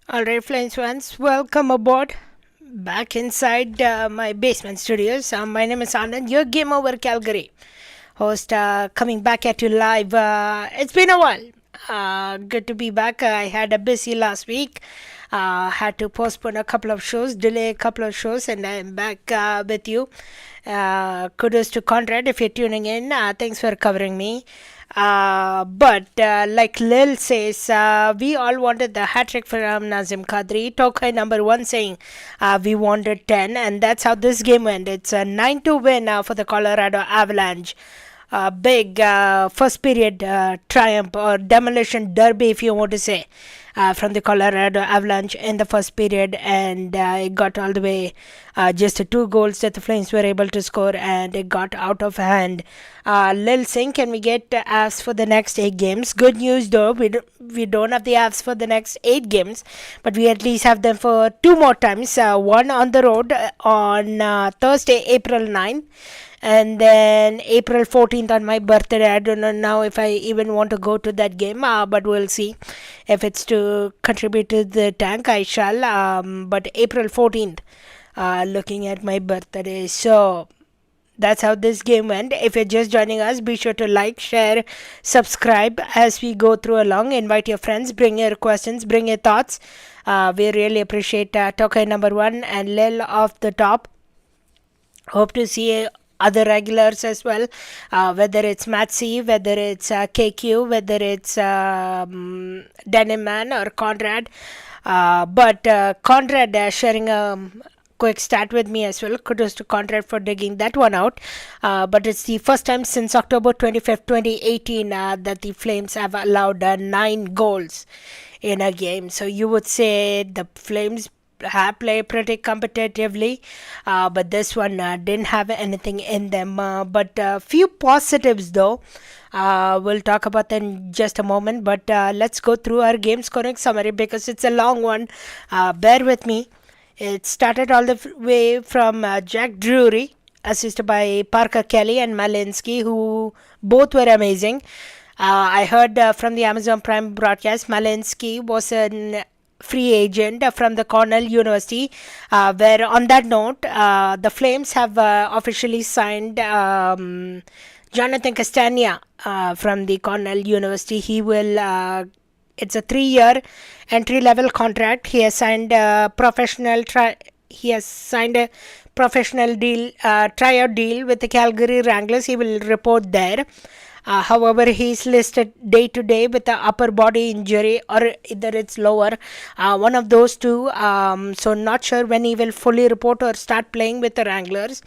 Alright, Flames fans, welcome aboard. Back inside my basement studios. My name is Anand, your Game Over Calgary host, coming back at you live. It's been a while. Good to be back. I had a busy last week. Had to postpone a couple of shows, delay a couple of shows, and I'm back with you. Kudos to Conrad if you're tuning in. Thanks for covering me. But like Lil says, we all wanted the hat trick from Nazim Kadri. Tokai number one saying we wanted 10, and that's how this game went. It's a 9-2 win for the Colorado Avalanche. Big first period triumph or demolition derby, if you want to say, from the Colorado Avalanche in the first period, and it got all the way just 2 goals that the Flames were able to score, and it got out of hand. Lil Singh, can we get Avs for the next 8 games? Good news though, we don't have the Avs for the next 8 games, but we at least have them for 2 more times. One on the road on Thursday, April 9, and then April 14th on my birthday. I don't know now if I even want to go to that game, but we'll see. If it's to contribute to the tank, I shall. But April 14th, looking at my birthday. So that's how this game went. If you're just joining us, be sure to like, share, subscribe as we go through along. Invite your friends, bring your questions, bring your thoughts. We really appreciate Tokai number one and Lil off the top. Hope to see other regulars as well, whether it's Matsy, whether it's KQ, whether it's Denim Man or Conrad. But Conrad sharing a quick stat with me as well. Kudos to Conrad for digging that one out. But it's the first time since October 25th, 2018 that the Flames have allowed 9 goals in a game. So you would say the Flames have played pretty competitively, but this one didn't have anything in them. But a few positives though. We'll talk about that in just a moment. But let's go through our game scoring summary because it's a long one. Bear with me. It started all the way from Jack Drury, assisted by Parker Kelly and Malinsky, who both were amazing. I heard from the Amazon Prime broadcast, Malinsky was an free agent from the Cornell University, where on that note, the Flames have officially signed Jonathan Castagna from the Cornell University. He will it's a 3-year entry level contract. He has signed a professional deal, tryout deal with the Calgary Wranglers. He will report there. However, he's listed day to day with an upper body injury or either it's lower, one of those two. So not sure when he will fully report or start playing with the Wranglers.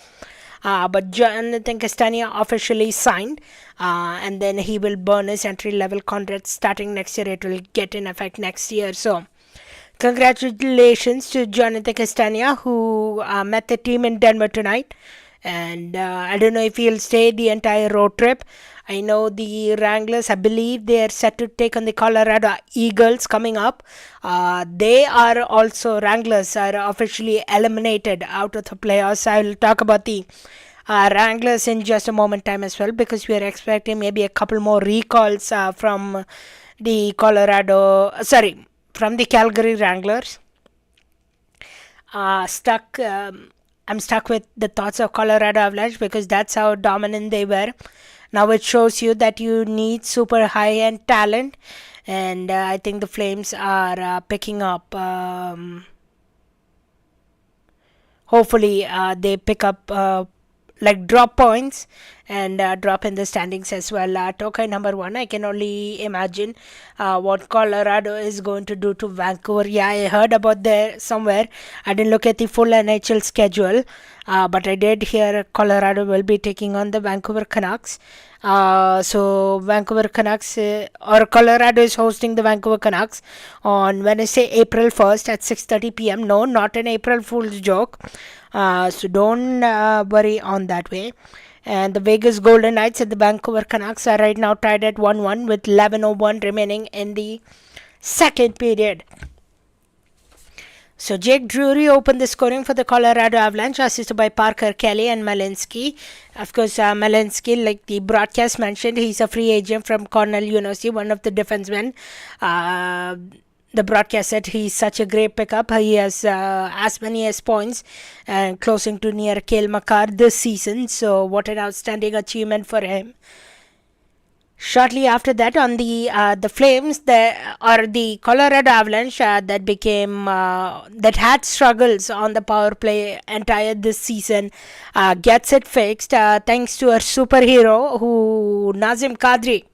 But Jonathan Castagna officially signed, and then he will burn his entry level contract starting next year. It will get in effect next year. So congratulations to Jonathan Castagna, who met the team in Denver tonight. And I don't know if he'll stay the entire road trip. I know the Wranglers, I believe they are set to take on the Colorado Eagles coming up. They are also, Wranglers are officially eliminated out of the playoffs. I will talk about the Wranglers in just a moment time as well, because we are expecting maybe a couple more recalls from the from the Calgary Wranglers. I'm stuck with the thoughts of Colorado Avalanche because that's how dominant they were. Now it shows you that you need super high-end talent, and I think the Flames are picking up. Hopefully, they pick up like drop points and drop in the standings as well. Tokai number one, I can only imagine what Colorado is going to do to Vancouver. Yeah, I heard about there somewhere. I didn't look at the full NHL schedule, but I did hear Colorado will be taking on the Vancouver Canucks. So Vancouver Canucks or Colorado is hosting the Vancouver Canucks on Wednesday, April 1st at 6:30 p.m. No, not an April Fool's joke. So don't worry on that way. And the Vegas Golden Knights and the Vancouver Canucks are right now tied at 1-1 with 11:01 remaining in the second period. So Jake Drury opened the scoring for the Colorado Avalanche, assisted by Parker Kelly and Malinsky. Of course, Malinsky, like the broadcast mentioned, he's a free agent from Cornell University, one of the defensemen. the broadcast said he's such a great pickup. He has as many as points and closing to near Cale Makar this season. So what an outstanding achievement for him. Shortly after that, on the Flames, the Colorado Avalanche that had struggles on the power play entire this season, gets it fixed thanks to our superhero who Nazem Kadri,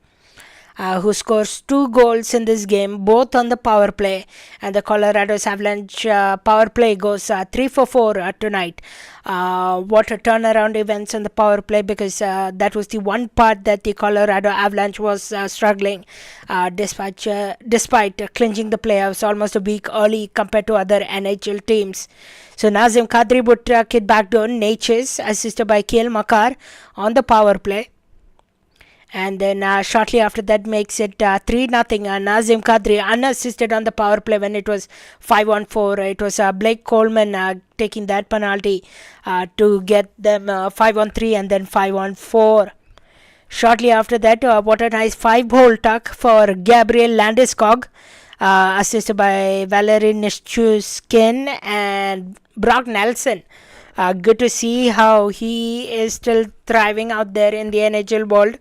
who scores 2 goals in this game, both on the power play. And the Colorado's Avalanche power play goes 3 for 4 tonight. What a turnaround events on the power play, because that was the one part that the Colorado Avalanche was struggling despite clinching the playoffs almost a week early compared to other NHL teams. So Nazem Kadri would track it back down. Natchez, assisted by Cale Makar on the power play. And then shortly after that makes it 3-0. Nazem Kadri unassisted on the power play when it was 5-on-4. It was Blake Coleman taking that penalty to get them 5-on-3 and then 5-on-4. Shortly after that, what a nice 5-hole tuck for Gabriel Landeskog, assisted by Valery Nichushkin and Brock Nelson. Good to see how he is still thriving out there in the NHL world.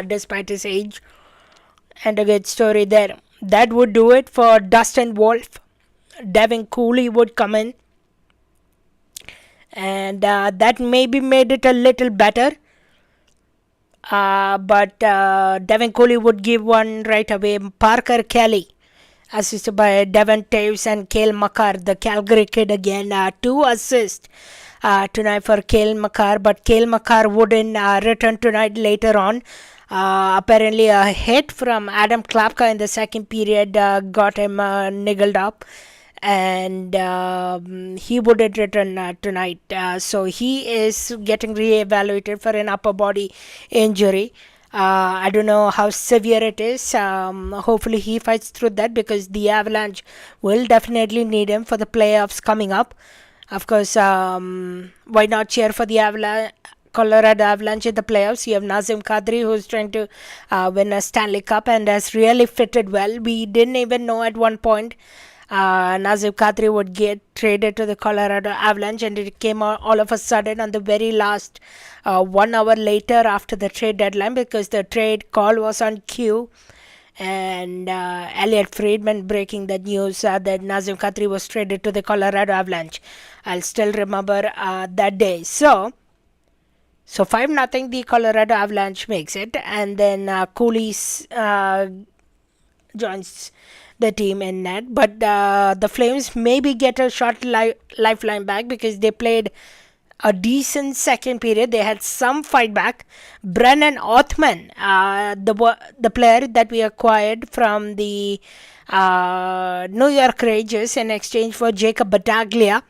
Despite his age, and a good story there. That would do it for Dustin Wolf. Devin Cooley would come in, and that maybe made it a little better. But Devin Cooley would give one right away. Parker Kelly, assisted by Devon Taves and Cale Makar, the Calgary kid again, 2 assists tonight for Cale Makar, but Cale Makar wouldn't return tonight later on. Apparently a hit from Adam Klapka in the second period got him niggled up, and he wouldn't return tonight. So he is getting re-evaluated for an upper body injury. I don't know how severe it is. Hopefully he fights through that, because the Avalanche will definitely need him for the playoffs coming up. Of course, why not cheer for the Colorado Avalanche in the playoffs? You have Nazem Kadri, who's trying to win a Stanley Cup and has really fitted well. We didn't even know at one point Nazem Kadri would get traded to the Colorado Avalanche, and it came all of a sudden on the very last 1 hour later after the trade deadline, because the trade call was on cue. And Elliot Friedman breaking the news that Nazem Kadri was traded to the Colorado Avalanche. I'll still remember that day. So 5-0, the Colorado Avalanche makes it, and then Cooley joins the team in net. But the Flames maybe get a short lifeline back, because they played a decent second period. They had some fight back. Brennan Othman, the player that we acquired from the New York Rangers in exchange for Jacob Battaglia.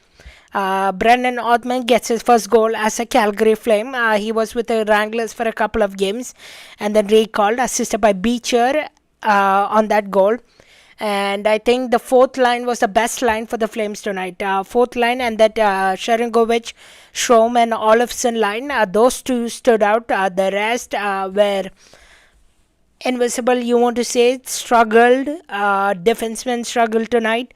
Brennan Othman gets his first goal as a Calgary Flame. He was with the Wranglers for a couple of games and then recalled, assisted by Beecher on that goal. And I think the fourth line was the best line for the Flames tonight. Fourth line and that Sharangovich, Strom and Olofsson line, those two stood out. The rest were invisible, you want to say. Struggled. Defensemen struggled tonight.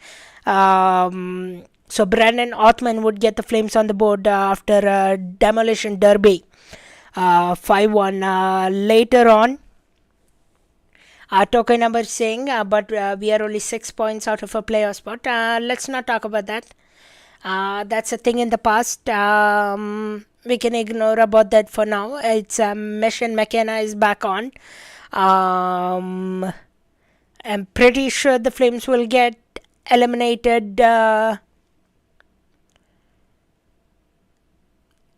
So Brennan Othman would get the Flames on the board after a demolition derby. 5-1 later on. Token number saying, but we are only 6 points out of a playoff spot. Let's not talk about that. That's a thing in the past. We can ignore about that for now. It's Mesh and McKenna is back on. I'm pretty sure the Flames will get eliminated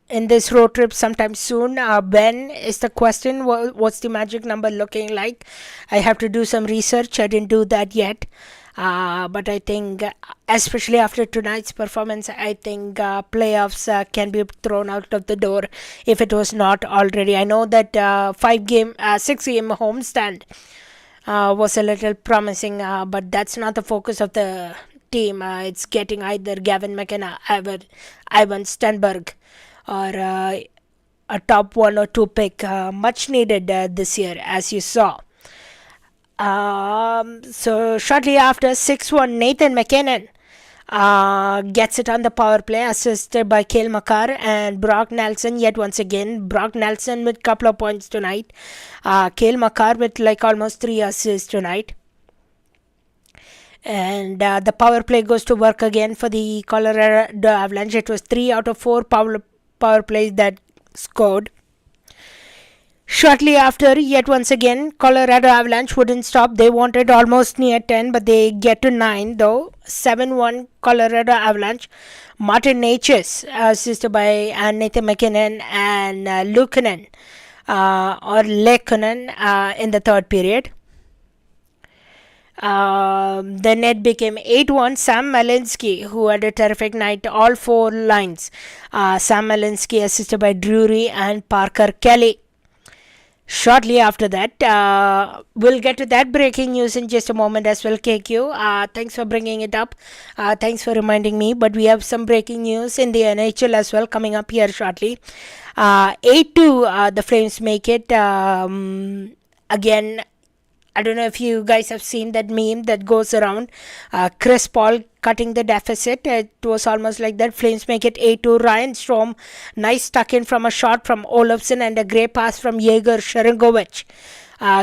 in this road trip sometime soon. When is the question? What's the magic number looking like? I have to do some research. I didn't do that yet. But I think, especially after tonight's performance, I think playoffs can be thrown out of the door if it was not already. I know that 6-game homestand was a little promising, but that's not the focus of the team. It's getting either Gavin McKenna, Ivan Stenberg, or a top 1 or 2 pick, much needed this year, as you saw. So shortly after 6-1, Nathan McKinnon gets it on the power play, assisted by Cale Makar and Brock Nelson. Yet once again, Brock Nelson with couple of points tonight. Cale Makar with like almost 3 assists tonight. And the power play goes to work again for the Colorado Avalanche. It was 3 out of 4 power plays that scored. Shortly after, yet once again, Colorado Avalanche wouldn't stop. They wanted almost near 10, but they get to 9 though. 7-1 Colorado Avalanche. Martin Natchez, assisted by Nathan McKinnon and Luukkonen, or Lekkonen, in the third period. The net became 8-1. Sam Malinsky, who had a terrific night, all 4 lines. Sam Malinsky assisted by Drury and Parker Kelly. Shortly after that, we'll get to that breaking news in just a moment as well, KQ. Thanks for bringing it up. Thanks for reminding me. But we have some breaking news in the NHL as well coming up here shortly. 8-2, the Flames make it. Again, I don't know if you guys have seen that meme that goes around. Chris Paul cutting the deficit. It was almost like that. Flames make it 8-2. Ryan Strome, nice tuck in from a shot from Olofsson and a great pass from Yegor Sharangovich.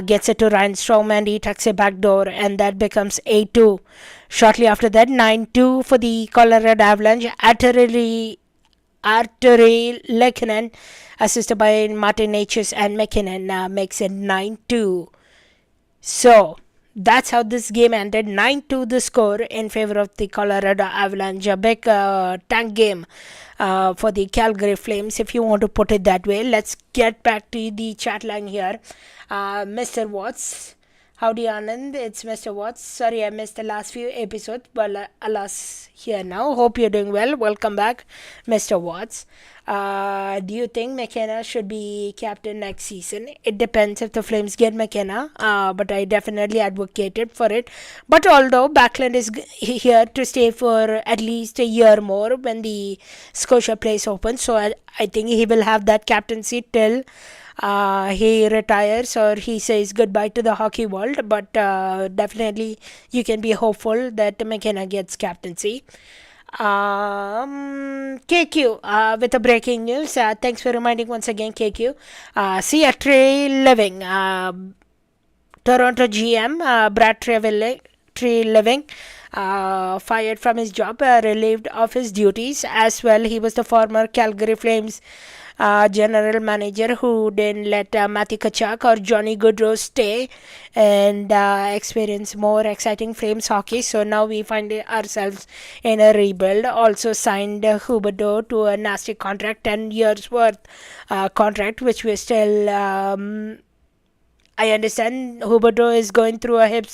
Gets it to Ryan Strome and he tucks it back door, and that becomes 8-2. Shortly after that, 9-2 for the Colorado Avalanche. Arturi Lekkonen, assisted by Martin Natchez and McKinnon, makes it 9-2. So that's how this game ended. 9-2 the score in favor of the Colorado Avalanche. A big tank game for the Calgary Flames, if you want to put it that way. Let's get back to the chat line here. Mr. Watts. Howdy Anand, it's Mr. Watts. Sorry I missed the last few episodes, but alas, here now. Hope you're doing well. Welcome back, Mr. Watts. Do you think McKenna should be captain next season? It depends if the Flames get McKenna, but I definitely advocated for it. But although Backlund is here to stay for at least a year more when the Scotia place opens, so I think he will have that captaincy till he retires or he says goodbye to the hockey world. But definitely you can be hopeful that McKenna gets captaincy. KQ with a breaking news. Thanks for reminding once again, KQ. See a Trey Living, Toronto GM, Brad Trey Living, fired from his job, relieved of his duties as well. He was the former Calgary Flames general manager who didn't let Matthew Tkachuk or Johnny Gaudreau stay and experience more exciting Flames hockey. So now we find ourselves in a rebuild. Also signed Huberdeau to a nasty contract, 10 years worth contract, which we're still I understand Huberdeau is going through a hip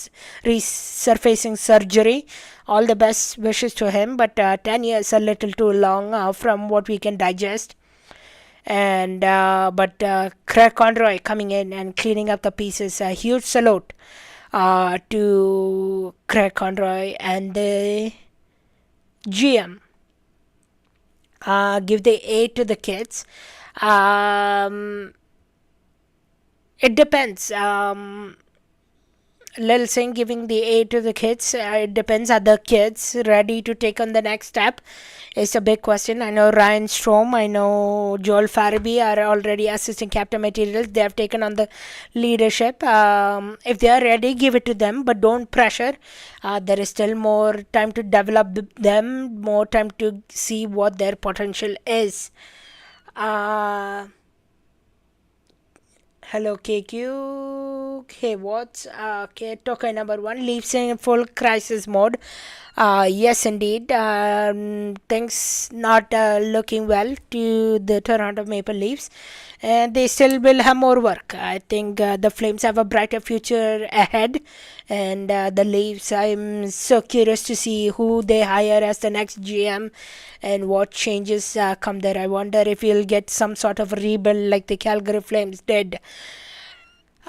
resurfacing surgery. All the best wishes to him, but 10 years a little too long from what we can digest. And but Craig Conroy coming in and cleaning up the pieces. A huge salute to Craig Conroy and the GM. Give the A to the kids. It depends. Lil Singh giving the A to the kids. It depends. Are the kids ready to take on the next step? It's a big question. I know Ryan Strome, I know Joel Farabee are already assistant captain materials. They have taken on the leadership. If they are ready, give it to them, but don't pressure. There is still more time to develop them, more time to see what their potential is. Hello KQ. Hey, what's okay? Token number 1 leaves in full crisis mode. Yes, indeed. Things not looking well to the Toronto Maple Leafs, and they still will have more work. I think the Flames have a brighter future ahead, and the Leafs, I'm so curious to see who they hire as the next GM and what changes come there. I wonder if we'll get some sort of rebuild like the Calgary Flames did.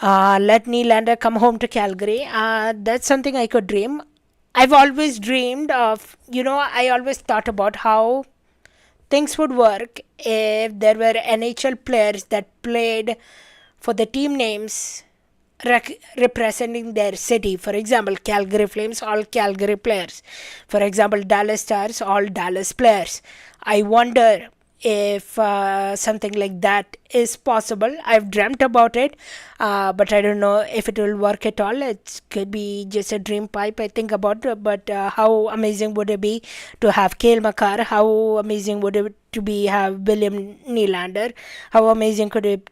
Let Nylander come home to Calgary. That's something I could dream. I've always dreamed of, I always thought about how things would work if there were NHL players that played for the team names representing their city. For example, Calgary Flames, all Calgary players. For example, Dallas Stars, all Dallas players. I wonder if something like that is possible. I've dreamt about it, but I don't know if it will work at all. It could be just a dream pipe I think about, but how amazing would it be to have Cale Makar? How amazing would it to be have William Nylander? How amazing could it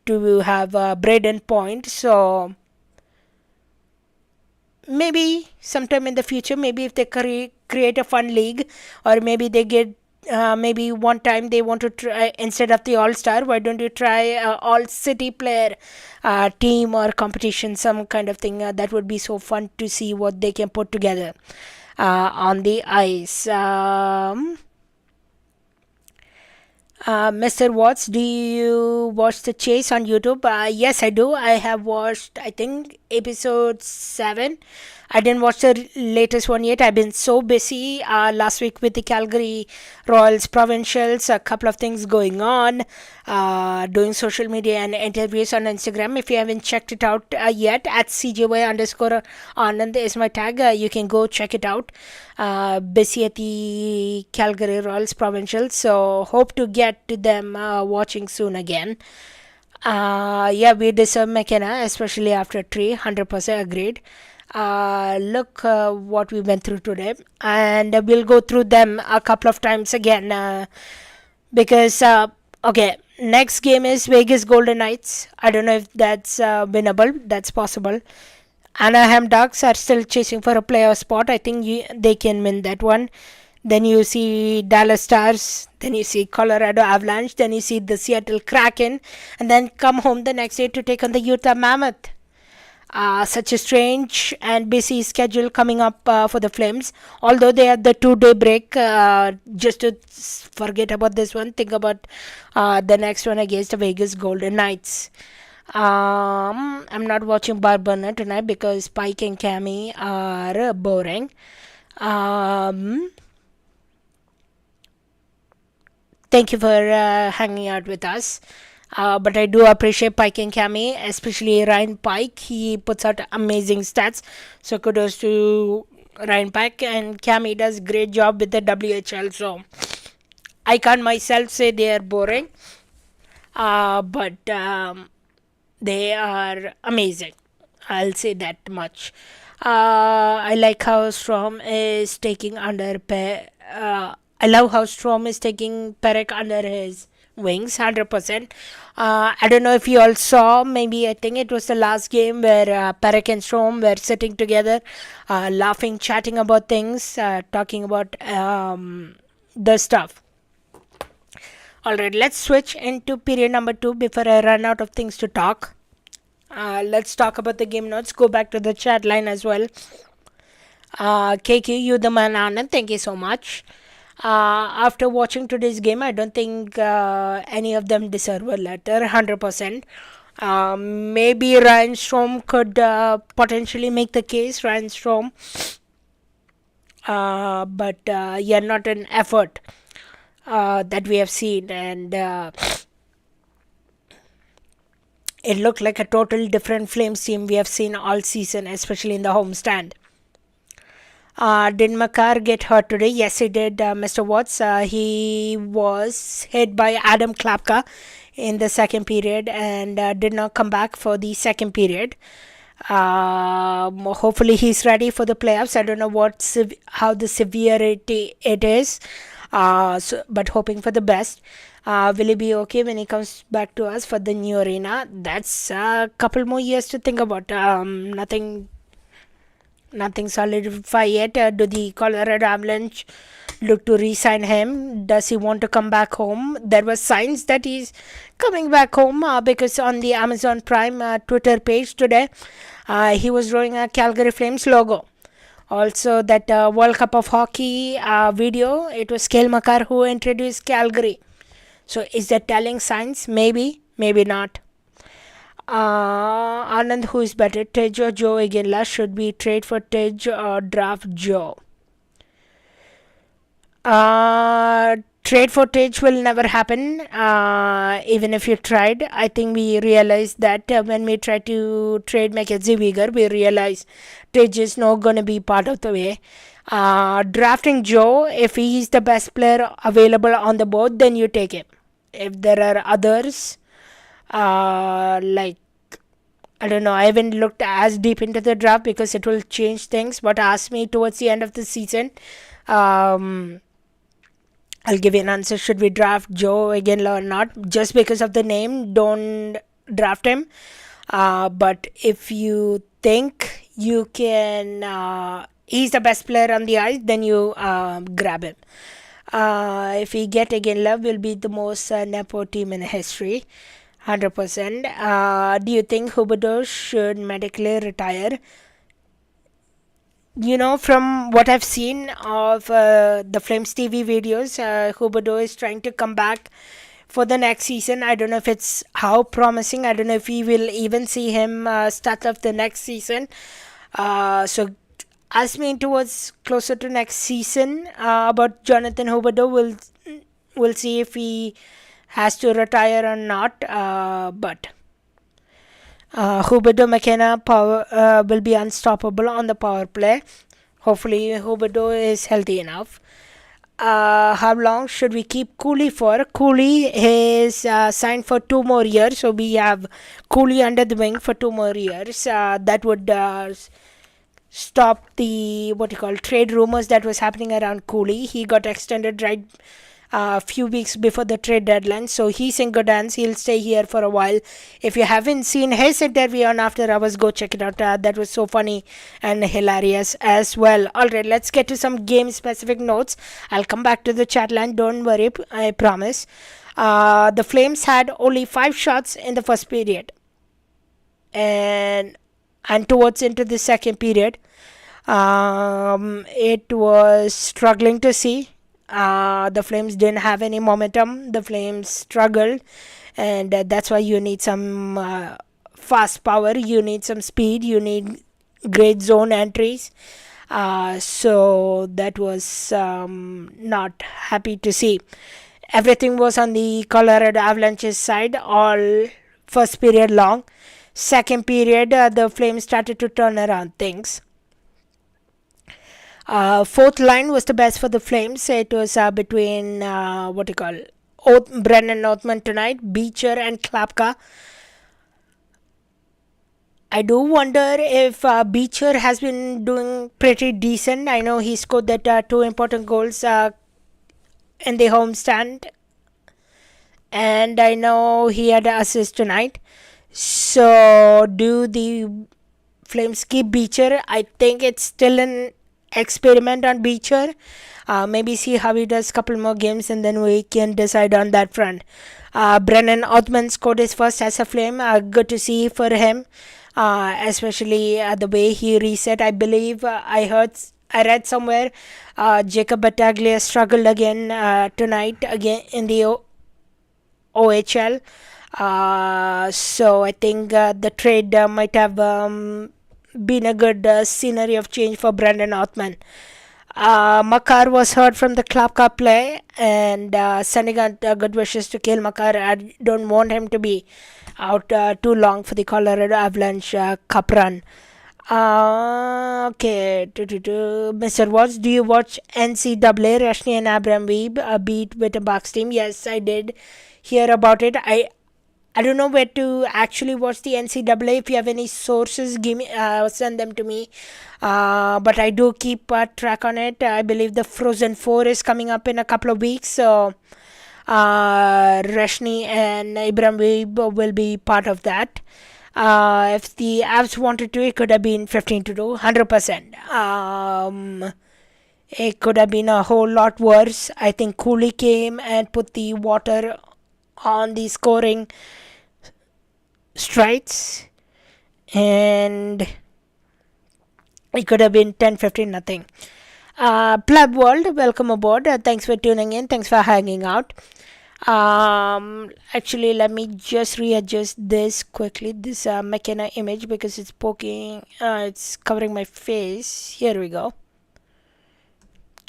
to have Braden Point? So maybe sometime in the future, maybe if they create a fun league, or maybe they get maybe one time they want to try, instead of the all star, why don't you try all city player team or competition, some kind of thing. That would be so fun to see what they can put together on the ice. Mr. Watts, do you watch The Chase on YouTube? Yes, I do. I have watched, I think, episode 7. I didn't watch the latest one yet. I've been so busy last week with the Calgary Royals Provincials, a couple of things going on, doing social media and interviews on Instagram. If you haven't checked it out yet, at CJY underscore Anand is my tag. You can go check it out. Busy at the Calgary Royals Provincials, so hope to get to them watching soon again. Yeah, we deserve McKenna, especially after 100% agreed. Look what we went through today, and we'll go through them a couple of times again because okay, next game is Vegas Golden Knights. I don't know if that's winnable. That's possible. Anaheim Ducks are still chasing for a playoff spot. I think they can win that one. Then you see Dallas Stars, then you see Colorado Avalanche, then you see the Seattle Kraken, and then come home the next day to take on the Utah Mammoth. Such a strange and busy schedule coming up for the Flames. Although they had the 2-day break, just to forget about this one, think about the next one against the Vegas Golden Knights. I'm not watching Barburner tonight because Pike and Cammy are boring. Thank you for hanging out with us. But I do appreciate Pike and Cammy, especially Ryan Pike. He puts out amazing stats. So kudos to Ryan Pike, and Cammy does great job with the WHL. So I can't myself say they are boring, but they are amazing. I'll say that much. I like how Strom is taking under I love how Strom is taking Parekh under his wings 100%. I don't know if you all saw, maybe I think it was the last game where Parekh and Strom were sitting together, laughing, chatting about things, talking about the stuff. Alright, let's switch into period number 2 before I run out of things to talk. Let's talk about the game notes. Go back to the chat line as well. KQ, you the man, Anand, thank you so much. After watching today's game, I don't think any of them deserve a letter 100%. Maybe Ryan Strome could potentially make the case, Ryan Strome. But yeah, not an effort that we have seen, and it looked like a total different Flames team we have seen all season, especially in the homestand. Did Makar get hurt today? Yes, he did, Mr. Watts. He was hit by Adam Klapka in the second period and did not come back for the second period. Hopefully he's ready for the playoffs. I don't know how the severity it is, but hoping for the best. Will he be okay when he comes back to us for the new arena? That's a couple more years to think about. Nothing solidified yet. Do the Colorado Avalanche look to re-sign him? Does he want to come back home? There were signs that he's coming back home because on the Amazon Prime Twitter page today, he was drawing a Calgary Flames logo. Also, that World Cup of Hockey video, it was Cale Makar who introduced Calgary. So, is that telling signs? Maybe, maybe not. Anand, who is better, Tej or Joe Iginla? Should we trade for Tej or draft Joe? Trade footage will never happen, even if you tried. I think we realized that when we tried to trade Mackenzie Weegar, we realized trade is not going to be part of the way. Drafting Joe, if he's the best player available on the board, then you take him. If there are others, like, I don't know, I haven't looked as deep into the draft because it will change things, but ask me towards the end of the season. I'll give you an answer. Should we draft Joe again or not? Just because of the name, don't draft him. But if you think you can, he's the best player on the ice, then you grab him. If we get again, Love will be the most nepo team in history. 100%. Do you think Huberdeau should medically retire? From what I've seen of the Flames TV videos, Huberdeau is trying to come back for the next season. I don't know if it's how promising. I don't know if we will even see him start off the next season. So ask me towards closer to next season about Jonathan Huberdeau. We'll see if he has to retire or not. But Huberdeau McKenna will be unstoppable on the power play. Hopefully, Huberdeau is healthy enough. How long should we keep Cooley for? Cooley is signed for 2 more years, so we have Cooley under the wing for 2 more years. That would stop the trade rumors that was happening around Cooley. He got extended right a few weeks before the trade deadline, so he's in good hands. He'll stay here for a while. If you haven't seen his interview on After Hours, go check it out. That was so funny and hilarious as well. Alright, let's get to some game specific notes. I'll come back to the chat line, don't worry, I promise. The Flames had only 5 shots in the first period, and towards into the second period, it was struggling to see. The Flames didn't have any momentum. The Flames struggled, and that's why you need some fast power, you need some speed, you need great zone entries. So that was not happy to see. Everything was on the Colorado Avalanche's side all first period long. Second period, the Flames started to turn around things. Fourth line was the best for the Flames. It was between Brennan Othman tonight, Beecher and Klapka. I do wonder if Beecher has been doing pretty decent. I know he scored that 2 important goals in the homestand, and I know he had an assist tonight. So do the Flames keep Beecher? I think it's still an experiment on Beecher. Maybe see how he does couple more games, and then we can decide on that front. Brennan Othman scored his first as a Flame. Good to see for him, especially the way he reset. I believe I read somewhere Jacob Battaglia struggled again tonight again in the OHL. So I think the trade might have been a good scenery of change for Brendan Othman. Makar was hurt from the Club Cup play, and sending out good wishes to Cale Makar. I don't want him to be out too long for the Colorado Avalanche Cup run. Okay, Mr. Watts, do you watch NCAA? Rashni and Abram Weeb beat with a Bucks team? Yes, I did hear about it. I don't know where to actually watch the NCAA. If you have any sources, give me, send them to me. But I do keep track on it. I believe the Frozen 4 is coming up in a couple of weeks. So Rashni and Ibrahim will be part of that. If the Avs wanted to, it could have been 15-2, 100%. It could have been a whole lot worse. I think Cooley came and put the water on the scoring strides, and it could have been 10-15 nothing. Pleb World, welcome aboard. Thanks for tuning in. Thanks for hanging out. Actually, let me just readjust this quickly, this McKenna image, because it's it's covering my face. Here we go.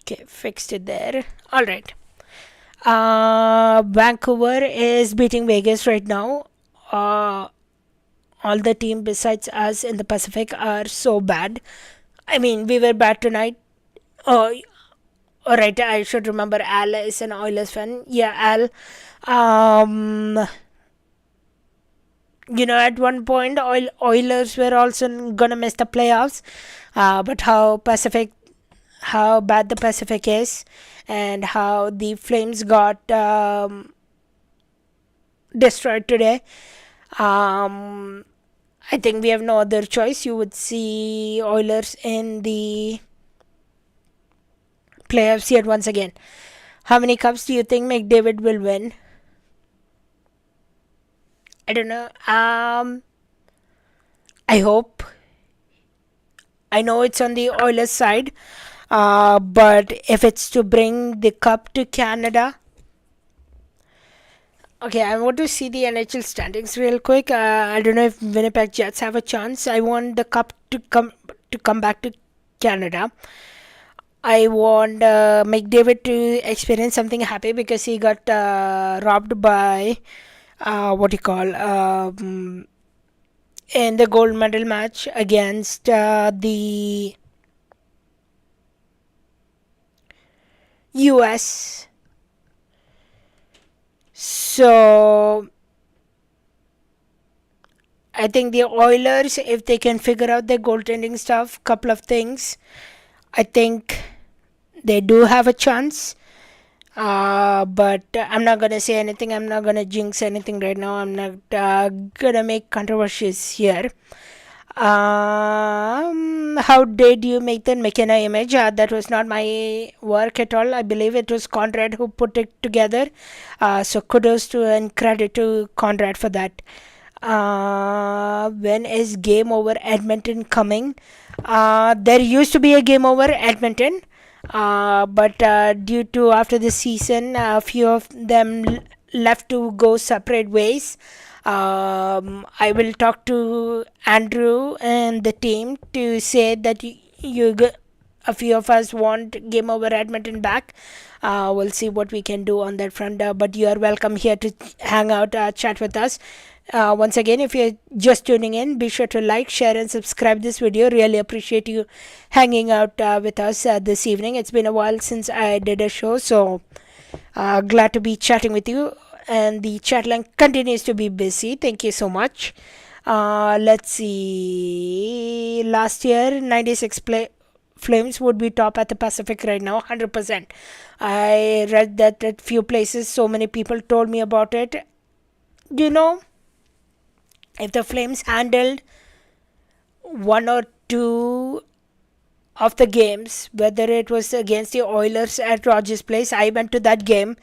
Okay, fixed it there. All right. Vancouver is beating Vegas right now. Uh, all the team besides us in the Pacific are so bad. I mean, we were bad tonight. Oh, all right. I should remember. Al is an Oilers fan. Yeah, Al. Um, at one point, Oilers were also gonna miss the playoffs. But how bad the Pacific is, and how the Flames got destroyed today. Um, I think we have no other choice. You would see Oilers in the playoffs yet once again. How many cups do you think McDavid will win? I don't know. I hope. I know it's on the Oilers side, but if it's to bring the cup to Canada. Okay, I want to see the NHL standings real quick. I don't know if Winnipeg Jets have a chance. I want the cup to come back to Canada. I want McDavid to experience something happy because he got robbed by what do you call in the gold medal match against the US. So I think the Oilers, if they can figure out their goaltending stuff, couple of things, I think they do have a chance. But I'm not gonna say anything. I'm not gonna jinx anything right now. I'm not gonna make controversies here. How did you make the McKenna image? That was not my work at all. I believe it was Conrad who put it together. So kudos to and credit to Conrad for that. When is Game Over Edmonton coming? There used to be a Game Over Edmonton, but due to after the season, a few of them left to go separate ways. I will talk to Andrew and the team to say that a few of us want Game Over Edmonton back. We'll see what we can do on that front. But you are welcome here to hang out, chat with us. Once again, if you're just tuning in, be sure to like, share, and subscribe this video. Really appreciate you hanging out with us this evening. It's been a while since I did a show, so glad to be chatting with you. And the chat line continues to be busy. Thank you so much. Let's see. Last year, 96 Flames would be top at the Pacific right now, 100%. I read that at few places. So many people told me about it. If the Flames handled one or two of the games, whether it was against the Oilers at Rogers Place, I went to that game.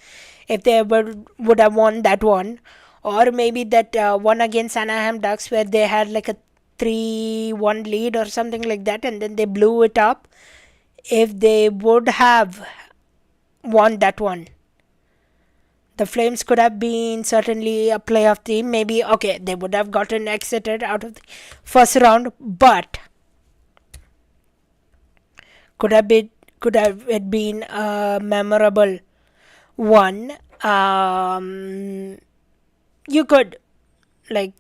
If they ever would have won that one, or maybe that one against Anaheim Ducks where they had like a 3-1 lead or something like that, and then they blew it up. If they would have won that one, the Flames could have been certainly a playoff team. Maybe, okay, they would have gotten exited out of the first round, but could have it been a memorable one. You could, I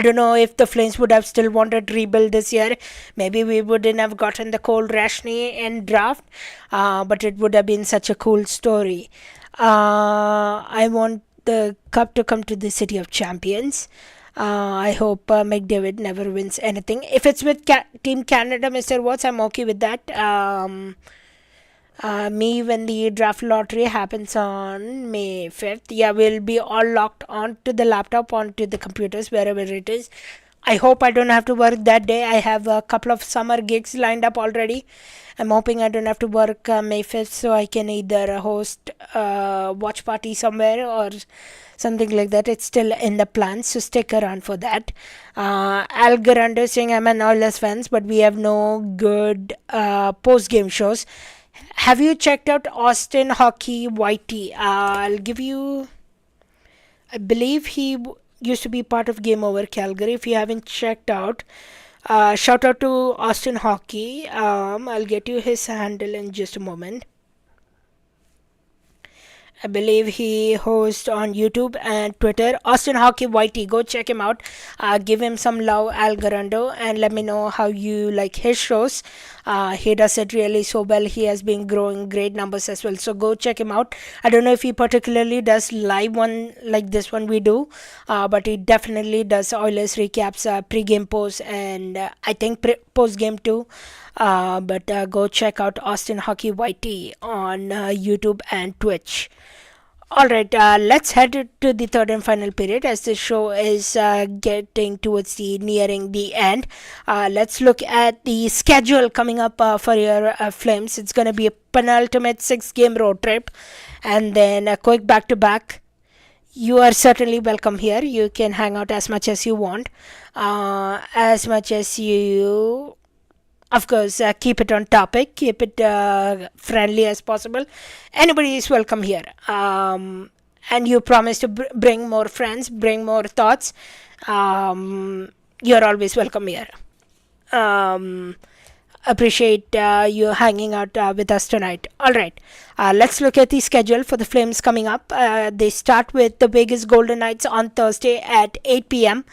don't know if the Flames would have still wanted to rebuild this year. Maybe we wouldn't have gotten the Cole Rashney in draft, but it would have been such a cool story. I want the cup to come to the City of Champions. I hope McDavid never wins anything. If it's with Team Canada, Mr. Watts, I'm okay with that. Me, when the draft lottery happens on May 5th, yeah, we'll be all locked onto the laptop, onto the computers, wherever it is. I hope I don't have to work that day. I have a couple of summer gigs lined up already. I'm hoping I don't have to work May 5th, so I can either host a watch party somewhere or something like that. It's still in the plans, so stick around for that. Al Garando saying I'm an Oilers fans, but we have no good post-game shows. Have you checked out Austin Hockey YT? I'll give you... I believe he used to be part of Game Over Calgary. If you haven't checked out, shout out to Austin Hockey. I'll get you his handle in just a moment. I believe he hosts on YouTube and Twitter. Austin Hockey Whitey, go check him out. Give him some love, Al Garando, and let me know how you like his shows. He does it really so well. He has been growing great numbers as well. So go check him out. I don't know if he particularly does live one like this one we do, but he definitely does Oilers recaps, pre-game posts, and I think post-game too. But go check out Austin Hockey Whitey on YouTube and Twitch. Alright, let's head to the third and final period as the show is getting towards the nearing the end. Let's look at the schedule coming up for your Flames. It's going to be a penultimate 6-game road trip and then a quick back-to-back. You are certainly welcome here. You can hang out as much as you want, as much as you... Of course, keep it on topic, keep it friendly as possible. Anybody is welcome here. And you promise to bring more friends, bring more thoughts. You're always welcome here. Appreciate you hanging out with us tonight. Alright, let's look at the schedule for the Flames coming up. They start with the Vegas Golden Knights on Thursday at 8 p.m.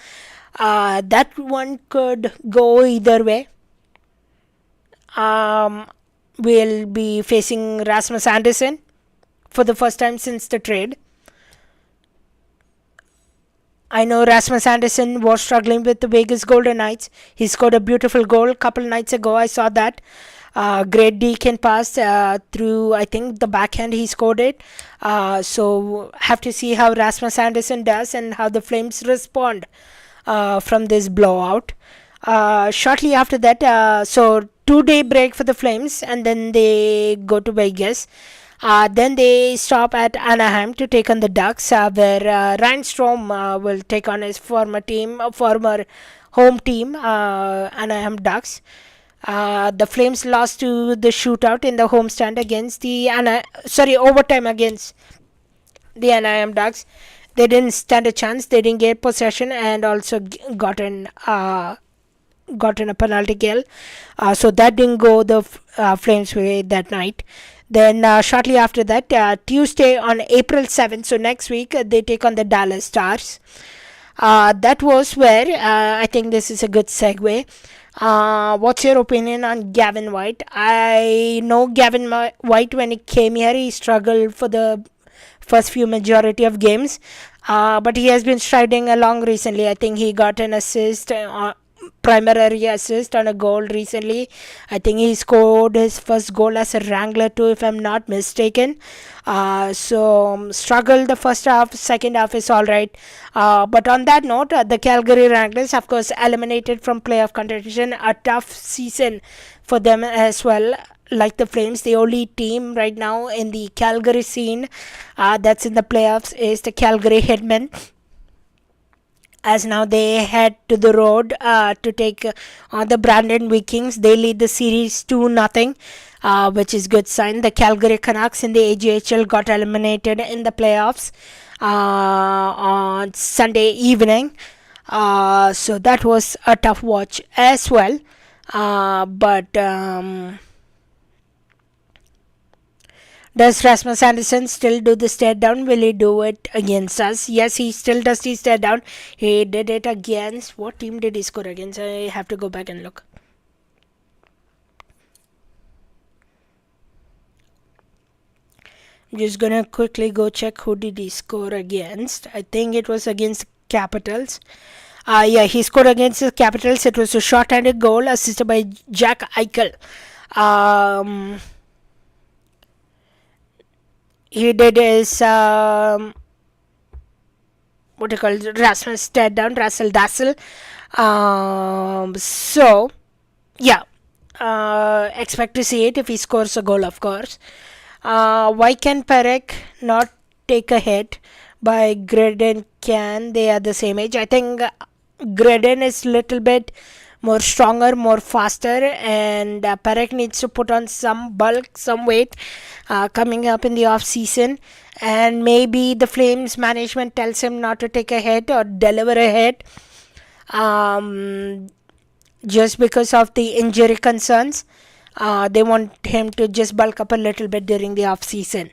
That one could go either way. We'll be facing Rasmus Andersson for the first time since the trade. I know Rasmus Andersson was struggling with the Vegas Golden Knights. He scored a beautiful goal a couple nights ago. I saw that. Great deacon pass through, I think, the backhand he scored it. So have to see how Rasmus Andersson does and how the Flames respond from this blowout. Shortly after that, so 2-day break for the Flames, and then they go to Vegas. Then they stop at Anaheim to take on the Ducks, where Ryan Strome will take on his former home team, Anaheim Ducks. The Flames lost to the shootout in the homestand against the overtime against the Anaheim Ducks. They didn't stand a chance. They didn't get possession and also gotten a penalty kill. So that didn't go the Flames' way that night. Then shortly after that, Tuesday on April 7th, so next week, they take on the Dallas Stars. That was where I think this is a good segue. What's your opinion on Gavin White? I know Gavin White, when he came here, he struggled for the first few majority of games. But he has been striding along recently. I think he got an assist, primary assist on a goal recently. I think he scored his first goal as a Wrangler too, if I'm not mistaken. So struggled the first half, second half is alright. But on that note, the Calgary Wranglers, of course, eliminated from playoff contention. A tough season for them as well. Like the Flames, the only team right now in the Calgary scene that's in the playoffs is the Calgary Hitmen. As now they head to the road to take on the Brandon Vikings. They lead the series 2-0, which is good sign. The Calgary Canucks in the AJHL got eliminated in the playoffs on Sunday evening. So that was a tough watch as well. But does Rasmus Andersson still do the stare down? Will he do it against us? Yes, he still does the stare down. He did it against... What team did he score against? I have to go back and look. I'm just gonna quickly go check who did he score against. I think it was against Capitals. Yeah, he scored against the Capitals. It was a short-handed goal assisted by Jack Eichel. He did his Rasmus stare down, Russell Dassel. So yeah, expect to see it if he scores a goal, of course. Why can Parekh not take a hit by Grueling? They are the same age. I think Grueling is little bit more stronger, more faster, and Parekh needs to put on some bulk, some weight coming up in the off season, and maybe the Flames management tells him not to take a hit or deliver a hit just because of the injury concerns. They want him to just bulk up a little bit during the off season.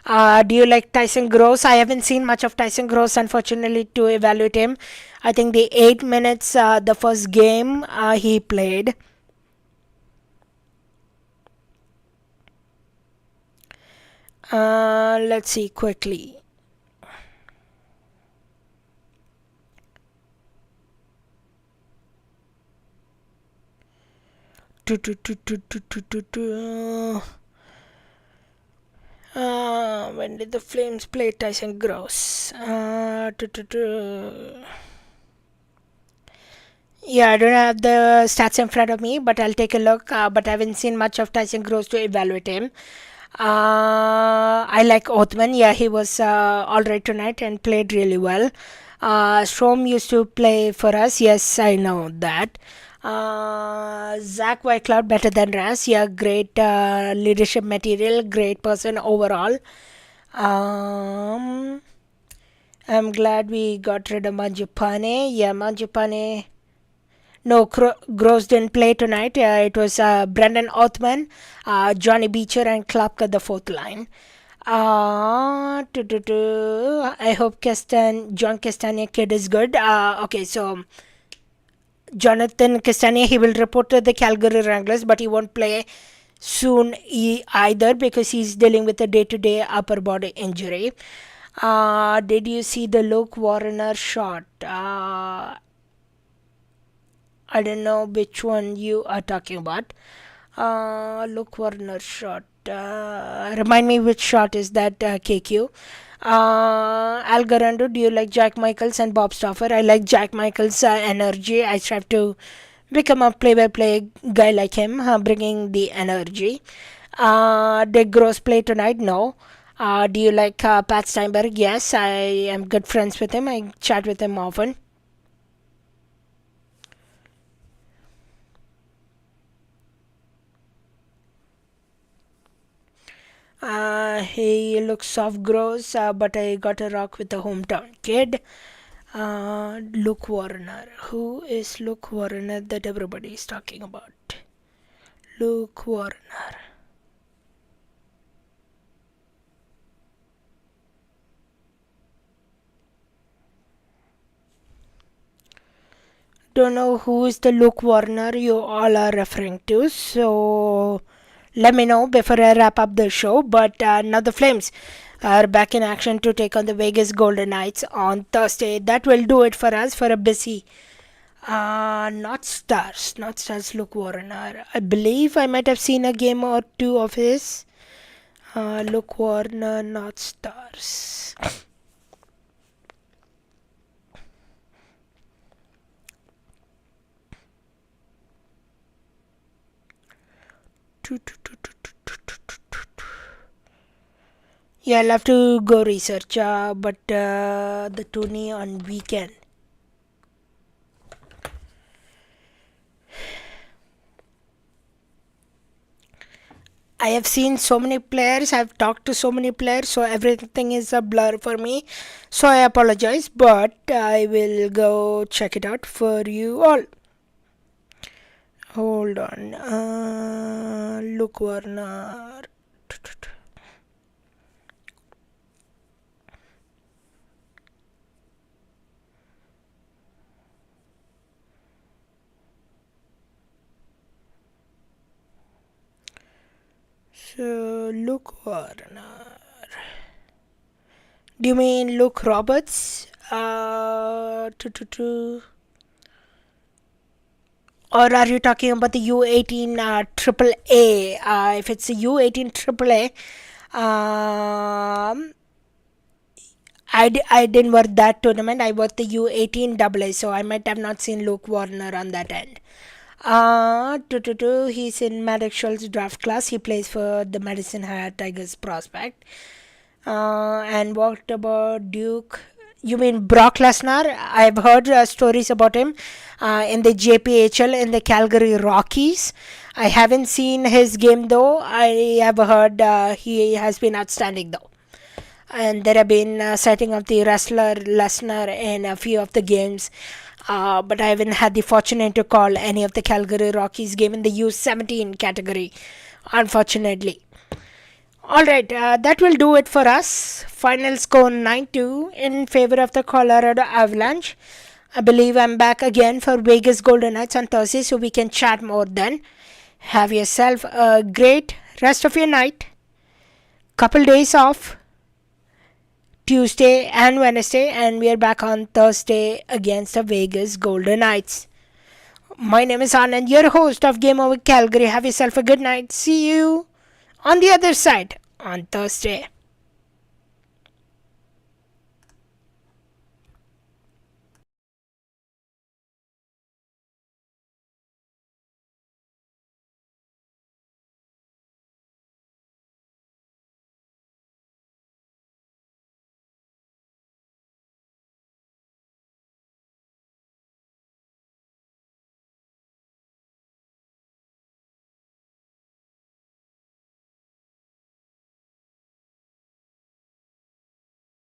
Do you like Tyson Gross? I haven't seen much of Tyson Gross, unfortunately, to evaluate him. I think the 8 minutes, the first game he played. Let's see quickly. Tu- tu- tu- tu- tu- tu- tu- tu. When did the Flames play Tyson Gross? Yeah, I don't have the stats in front of me, but I'll take a look. But I haven't seen much of Tyson Gross to evaluate him. I like Othman. Yeah, he was all right tonight and played really well. Strom used to play for us. Yes, I know that. Zach Whitecloud better than Ras. Yeah, great leadership material, great person overall. Um, I'm glad we got rid of Manjupane. Yeah, Manjupane. No, Gross didn't play tonight. It was Brendan Othman, Johnny Beecher, and Klapka, the fourth line. I hope John Castagna kid is good. Okay, so Jonathan Castagna, he will report to the Calgary Wranglers, but he won't play soon either because he's dealing with a day-to-day upper body injury. Did you see the Luke Warner shot? I don't know which one you are talking about. Luke Warner shot. Remind me which shot is that, KQ. Al Garando, do you like Jack Michaels and Bob Stauffer? I like Jack Michaels' energy. I strive to become a play-by-play guy like him, bringing the energy. Did Gross play tonight? No. Do you like Pat Steinberg? Yes, I am good friends with him. I chat with him often. He looks soft gross, but I got a rock with a hometown kid. Luke Warner. Who is Luke Warner that everybody is talking about? Luke Warner. Don't know who is the Luke Warner you all are referring to, so let me know before I wrap up the show. But now the Flames are back in action to take on the Vegas Golden Knights on Thursday. That will do it for us for a busy. Not stars. Luke Warner. I believe I might have seen a game or two of his. Luke Warner, not stars. Yeah, I'll have to go research. But the tourney on weekend. I have seen so many players, I've talked to so many players, so everything is a blur for me. So I apologize, but I will go check it out for you all. Hold on. Luke Warner. So, Luke Warner. Do you mean Luke Roberts? Or are you talking about the U18 Triple A? If it's a U18 Triple A, I didn't work that tournament. I worked the U18 AA, so I might have not seen Luke Warner on that end. He's in Maddox Schultz's draft class. He plays for the Madison Hat Tigers prospect. And what about Duke? You mean Brock Lesnar? I've heard stories about him in the JPHL in the Calgary Rockies. I haven't seen his game though. I have heard he has been outstanding though. And there have been setting of the wrestler Lesnar in a few of the games. But I haven't had the fortune to call any of the Calgary Rockies game in the U17 category, unfortunately. Alright, that will do it for us. Final score 9-2 in favor of the Colorado Avalanche. I believe I'm back again for Vegas Golden Knights on Thursday, so we can chat more then. Have yourself a great rest of your night. Couple days off, Tuesday and Wednesday, and we are back on Thursday against the Vegas Golden Knights. My name is Anand, your host of Game Over Calgary. Have yourself a good night. See you on the other side on Thursday.